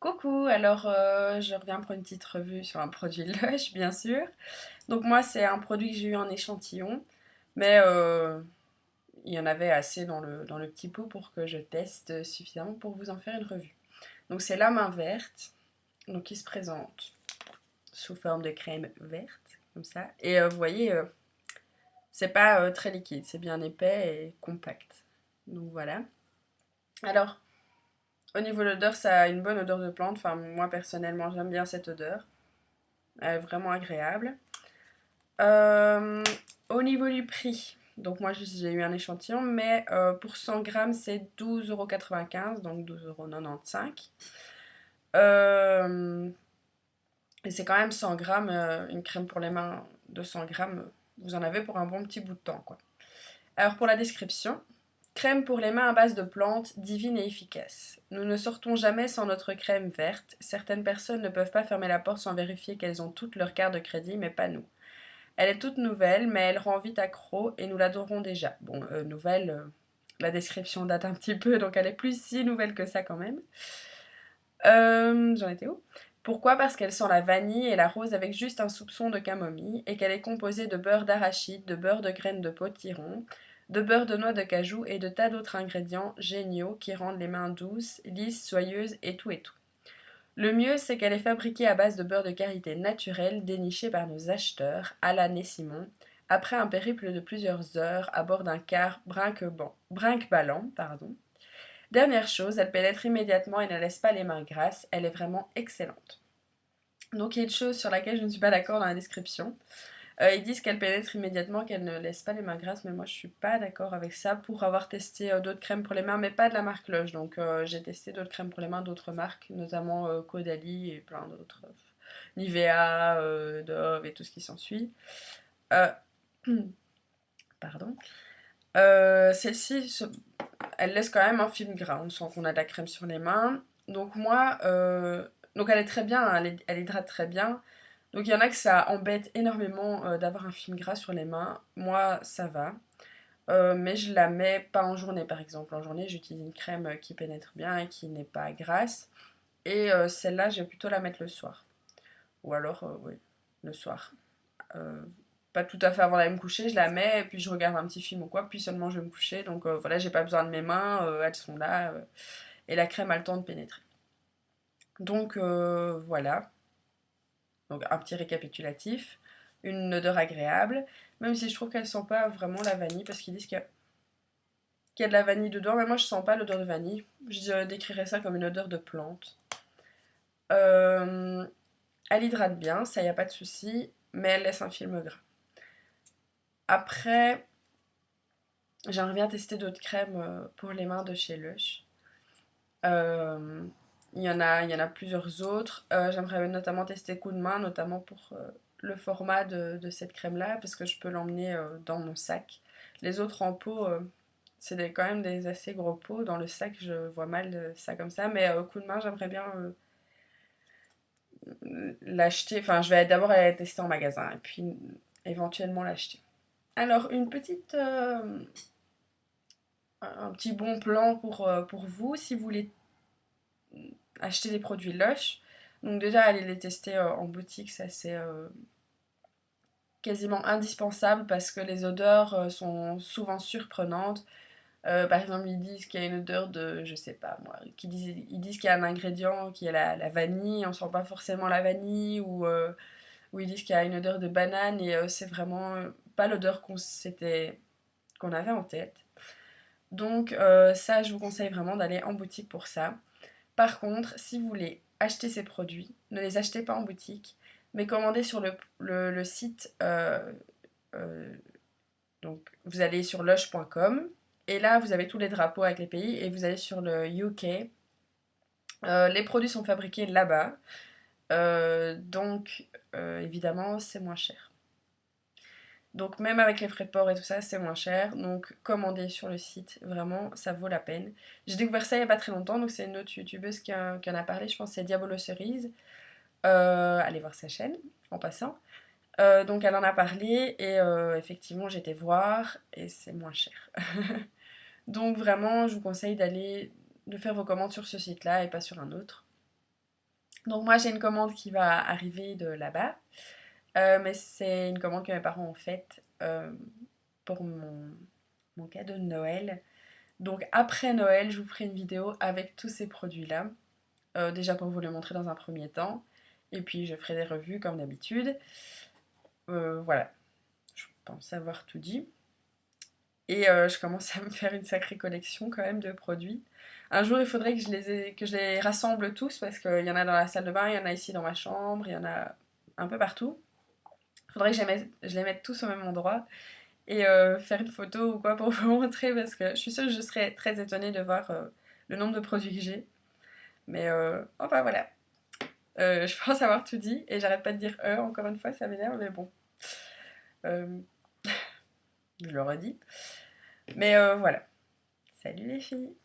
Coucou, je reviens pour une petite revue sur un produit Lush, bien sûr. Donc moi, c'est un produit que j'ai eu en échantillon, mais il y en avait assez dans le petit pot pour que je teste suffisamment pour vous en faire une revue. Donc c'est la main verte, donc qui se présente sous forme de crème verte, comme ça. Et vous voyez, c'est pas très liquide, c'est bien épais et compact. Donc voilà. Alors, au niveau de l'odeur, ça a une bonne odeur de plante. Enfin, moi personnellement, j'aime bien cette odeur. Elle est vraiment agréable. Euh, Au niveau du prix, donc moi j'ai eu un échantillon, mais pour 100 grammes c'est 12,95 €, donc 12,95 €. Et c'est quand même 100 grammes, une crème pour les mains de 100 grammes, vous en avez pour un bon petit bout de temps, quoi. Alors pour la description, crème pour les mains à base de plantes, divine et efficace. Nous ne sortons jamais sans notre crème verte. Certaines personnes ne peuvent pas fermer la porte sans vérifier qu'elles ont toutes leurs cartes de crédit, mais pas nous. Elle est toute nouvelle, mais elle rend vite accro et nous l'adorons déjà. Bon, nouvelle, la description date un petit peu, donc elle est plus si nouvelle que ça quand même. J'en étais où? Pourquoi? Parce qu'elle sent la vanille et la rose avec juste un soupçon de camomille et qu'elle est composée de beurre d'arachide, de beurre de graines de potiron, de beurre de noix de cajou et de tas d'autres ingrédients géniaux qui rendent les mains douces, lisses, soyeuses et tout et tout. Le mieux, c'est qu'elle est fabriquée à base de beurre de karité naturel déniché par nos acheteurs, Alan et Simon, après un périple de plusieurs heures à bord d'un car brinque-ballant. Dernière chose, elle pénètre immédiatement et ne laisse pas les mains grasses, elle est vraiment excellente. Donc il y a une chose sur laquelle je ne suis pas d'accord dans la description. Ils disent qu'elle pénètre immédiatement, qu'elle ne laisse pas les mains grasses, mais moi je suis pas d'accord avec ça pour avoir testé d'autres crèmes pour les mains, mais pas de la marque Lush. Donc j'ai testé d'autres crèmes pour les mains d'autres marques, notamment Caudalie et plein d'autres. Nivea, Dove et tout ce qui s'ensuit. Euh, pardon. Celle-ci, elle laisse quand même un film gras. On sent qu'on a de la crème sur les mains. Donc moi, donc elle est très bien, hein, elle hydrate très bien. Donc il y en a que ça embête énormément d'avoir un film gras sur les mains. Moi, ça va. Mais je la mets pas en journée, par exemple. En journée, j'utilise une crème qui pénètre bien et qui n'est pas grasse. Et celle-là, je vais plutôt la mettre le soir. Ou alors, oui, le soir. Euh, Pas tout à fait avant d'aller me coucher, je la mets et puis je regarde un petit film ou quoi, puis seulement je vais me coucher. Donc voilà, j'ai pas besoin de mes mains, elles sont là et la crème a le temps de pénétrer. Donc voilà, donc un petit récapitulatif, une odeur agréable, même si je trouve qu'elle sent pas vraiment la vanille parce qu'ils disent qu'il y a de la vanille dedans, mais moi je sens pas l'odeur de vanille. Je décrirais ça comme une odeur de plante. Euh, Elle hydrate bien, ça y a pas de souci, mais elle laisse un film gras. Après, j'aimerais bien tester d'autres crèmes pour les mains de chez Lush. Euh, il y en a plusieurs autres. J'aimerais notamment tester Coup de main, notamment pour le format de cette crème-là, parce que je peux l'emmener dans mon sac. Les autres en pot, c'est quand même des assez gros pots. Dans le sac, je vois mal ça comme ça. Mais Coup de main, j'aimerais bien l'acheter. Enfin, je vais d'abord aller la tester en magasin et puis éventuellement l'acheter. Alors, un petit bon plan pour vous si vous voulez acheter des produits Lush. Donc déjà, aller les tester en boutique, ça c'est quasiment indispensable parce que les odeurs sont souvent surprenantes. Par exemple, ils disent qu'il y a une odeur de, je sais pas moi, ils disent qu'il y a un ingrédient qui est la vanille, on sent pas forcément la vanille, ou ils disent qu'il y a une odeur de banane et c'est vraiment pas l'odeur qu'on avait en tête. Donc ça, je vous conseille vraiment d'aller en boutique pour ça. Par contre, si vous voulez acheter ces produits, ne les achetez pas en boutique, mais commandez sur le site. Donc, vous allez sur lush.com et là, vous avez tous les drapeaux avec les pays et vous allez sur le UK. Les produits sont fabriqués là-bas, donc évidemment, c'est moins cher. Donc, même avec les frais de port et tout ça, c'est moins cher. Donc, commandez sur le site, vraiment, ça vaut la peine. J'ai découvert ça il n'y a pas très longtemps, donc c'est une autre youtubeuse qui en a parlé, je pense que c'est Diabolo Cerise. Allez voir sa chaîne en passant. Donc elle en a parlé et effectivement j'étais voir et c'est moins cher. Donc vraiment je vous conseille de faire vos commandes sur ce site-là et pas sur un autre. Donc moi j'ai une commande qui va arriver de là-bas, mais c'est une commande que mes parents ont faite pour mon cadeau de Noël. Donc après Noël, je vous ferai une vidéo avec tous ces produits-là. Déjà pour vous les montrer dans un premier temps. Et puis je ferai des revues comme d'habitude. Voilà, je pense avoir tout dit. Et je commence à me faire une sacrée collection quand même de produits. Un jour, il faudrait que je les rassemble tous parce qu'il y en a dans la salle de bain, il y en a ici dans ma chambre, il y en a un peu partout. Il faudrait que je les mette tous au même endroit et faire une photo ou quoi pour vous montrer parce que je suis sûre que je serais très étonnée de voir le nombre de produits que j'ai. Mais enfin voilà. Je pense avoir tout dit et j'arrête pas de dire encore une fois, ça m'énerve, mais bon. Euh, je le redis. Mais voilà. Salut les filles!